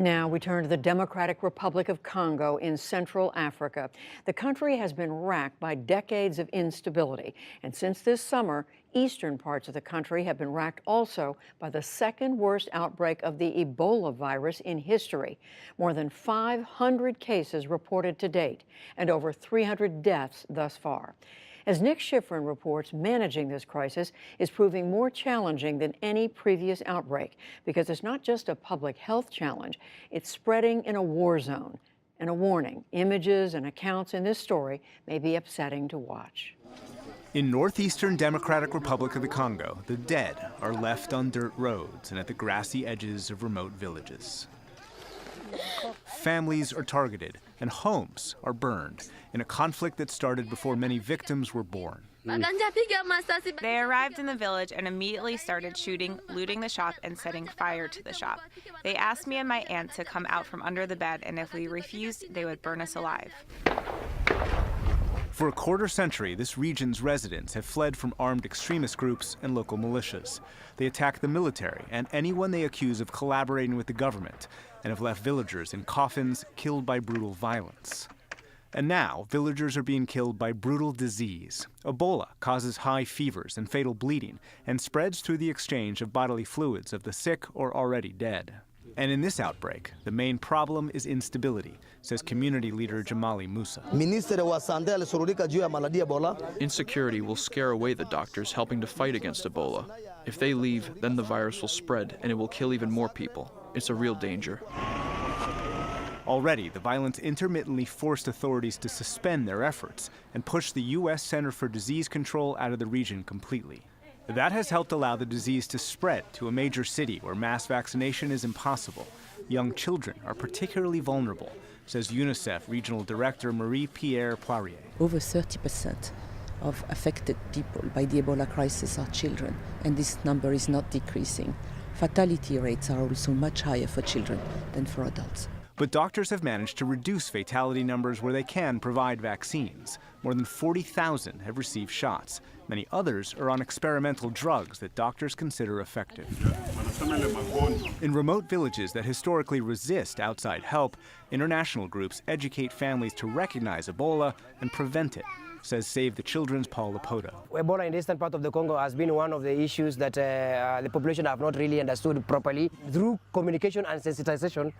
Now we turn to the Democratic Republic of Congo in Central Africa. The country has been racked by decades of instability, and since this summer, eastern parts of the country have been racked also by the second worst outbreak of the Ebola virus in history. More than 500 cases reported to date, and over 300 deaths thus far. As Nick Schifrin reports, managing this crisis is proving more challenging than any previous outbreak because it's not just a public health challenge, it's spreading in a war zone. And a warning, images and accounts in this story may be upsetting to watch. In northeastern Democratic Republic of the Congo, the dead are left on dirt roads and at the grassy edges of remote villages. Families are targeted and homes are burned in a conflict that started before many victims were born. They arrived in the village and immediately started shooting, looting the shop, and setting fire to the shop. They asked me and my aunt to come out from under the bed, and if we refused, they would burn us alive. For a quarter century, this region's residents have fled from armed extremist groups and local militias. They attack the military and anyone they accuse of collaborating with the government, and have left villagers in coffins killed by brutal violence. And now, villagers are being killed by brutal disease. Ebola causes high fevers and fatal bleeding and spreads through the exchange of bodily fluids of the sick or already dead. And in this outbreak, the main problem is instability, says community leader Jamali Musa. Insecurity will scare away the doctors helping to fight against Ebola. If they leave, then the virus will spread and it will kill even more people. It's a real danger. Already, the violence intermittently forced authorities to suspend their efforts and push the U.S. Center for Disease Control out of the region completely. That has helped allow the disease to spread to a major city where mass vaccination is impossible. Young children are particularly vulnerable, says UNICEF Regional Director Marie-Pierre Poirier. Over 30% of affected people by the Ebola crisis are children, and this number is not decreasing. Fatality rates are also much higher for children than for adults. But doctors have managed to reduce fatality numbers where they can provide vaccines. More than 40,000 have received shots. Many others are on experimental drugs that doctors consider effective. In remote villages that historically resist outside help, international groups educate families to recognize Ebola and prevent it, says Save the Children's Paul Lapoto. Ebola in the eastern part of the Congo has been one of the issues that the population have not really understood properly. Through communication and sensitization,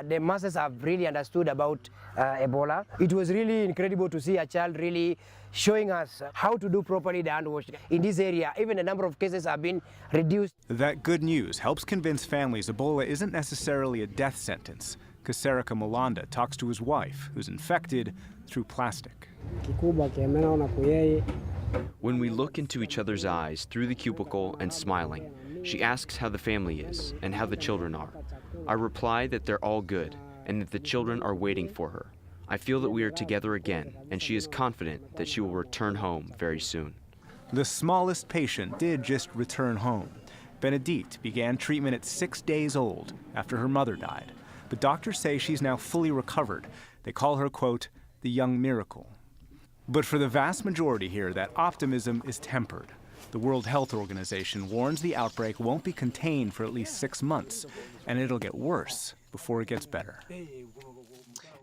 the masses have really understood about Ebola. It was really incredible to see a child really showing us how to do properly the hand washing. In this area, even the number of cases have been reduced. That good news helps convince families Ebola isn't necessarily a death sentence. Kaserika Malanda talks to his wife, who's infected through plastic. When we look into each other's eyes through the cubicle and smiling, she asks how the family is and how the children are. I reply that they're all good and that the children are waiting for her. I feel that we are together again, and she is confident that she will return home very soon. The smallest patient did just return home. Benedict began treatment at 6 days old after her mother died. But doctors say she's now fully recovered. They call her, quote, the young miracle. But for the vast majority here, that optimism is tempered. The World Health Organization warns the outbreak won't be contained for at least 6 months, and it'll get worse before it gets better.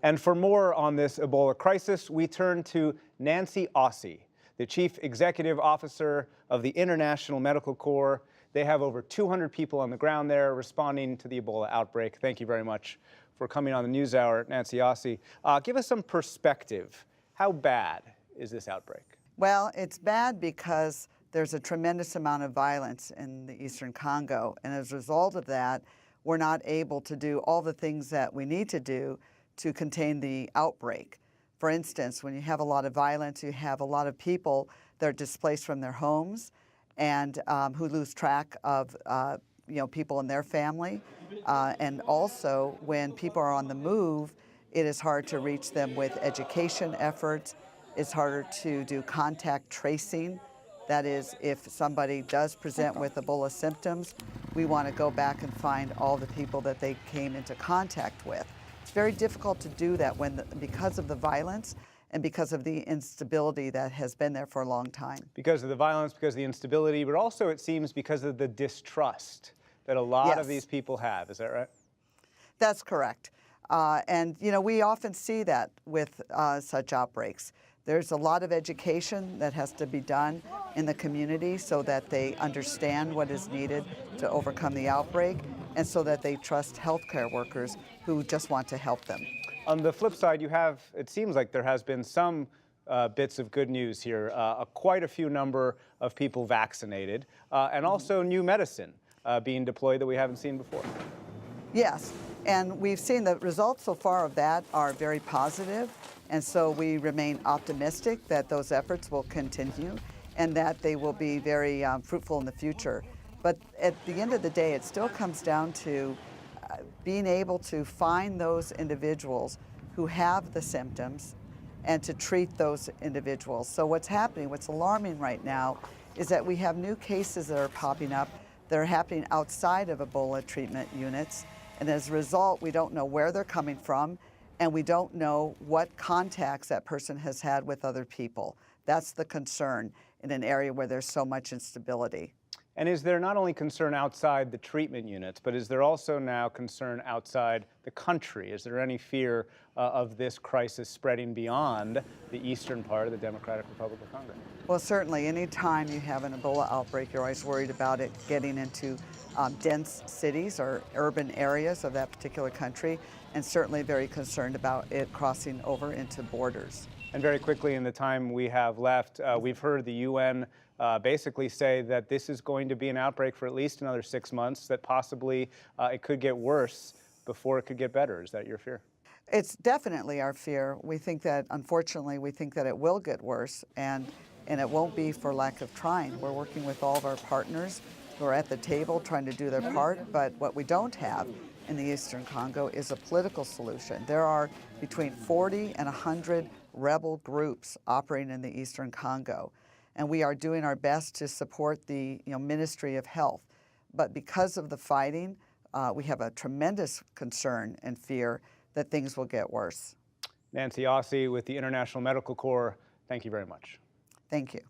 And for more on this Ebola crisis, we turn to Nancy Aossey, the Chief Executive Officer of the International Medical Corps. They have over 200 people on the ground there responding to the Ebola outbreak. Thank you very much for coming on the NewsHour, Nancy Aossey. Give us some perspective. How bad is this outbreak? Well, it's bad because there's a tremendous amount of violence in the eastern Congo, and as a result of that, we're not able to do all the things that we need to do to contain the outbreak. For instance, when you have a lot of violence, you have a lot of people that are displaced from their homes and who lose track of people in their family. And also, when people are on the move, it is hard to reach them with education efforts. It's harder to do contact tracing. That is, if somebody does present with Ebola symptoms, we want to go back and find all the people that they came into contact with. It's very difficult to do that because of the violence and because of the instability that has been there for a long time. Because of the violence, because of the instability, but also it seems because of the distrust that a lot of these people have. Is that right? That's correct. And, you know, we often see that with such outbreaks. There's a lot of education that has to be done in the community so that they understand what is needed to overcome the outbreak and so that they trust healthcare workers who just want to help them. On the flip side, it seems like there has been some bits of good news here, quite a few number of people vaccinated, and also new medicine being deployed that we haven't seen before. Yes, and we've seen the results so far of that are very positive, and so we remain optimistic that those efforts will continue and that they will be very fruitful in the future. But at the end of the day, it still comes down to being able to find those individuals who have the symptoms and to treat those individuals. So what's happening, what's alarming right now, is that we have new cases that are popping up that are happening outside of Ebola treatment units. And as a result, we don't know where they're coming from, and we don't know what contacts that person has had with other people. That's the concern in an area where there's so much instability. And is there not only concern outside the treatment units, but is there also now concern outside the country? Is there any fear of this crisis spreading beyond the eastern part of the Democratic Republic of Congo? Well, certainly, any time you have an Ebola outbreak, you're always worried about it getting into dense cities or urban areas of that particular country, and certainly very concerned about it crossing over into borders. And very quickly, in the time we have left, we've heard the UN basically say that this is going to be an outbreak for at least another 6 months, that possibly it could get worse before it could get better. Is that your fear? It's definitely our fear. We think that, unfortunately, we think that it will get worse, and it won't be for lack of trying. We're working with all of our partners who are at the table trying to do their part, but what we don't have in the Eastern Congo is a political solution. There are between 40 and 100 rebel groups operating in the Eastern Congo, and we are doing our best to support the Ministry of Health. But because of the fighting, we have a tremendous concern and fear that things will get worse. Nancy Aossey with the International Medical Corps, thank you very much. Thank you.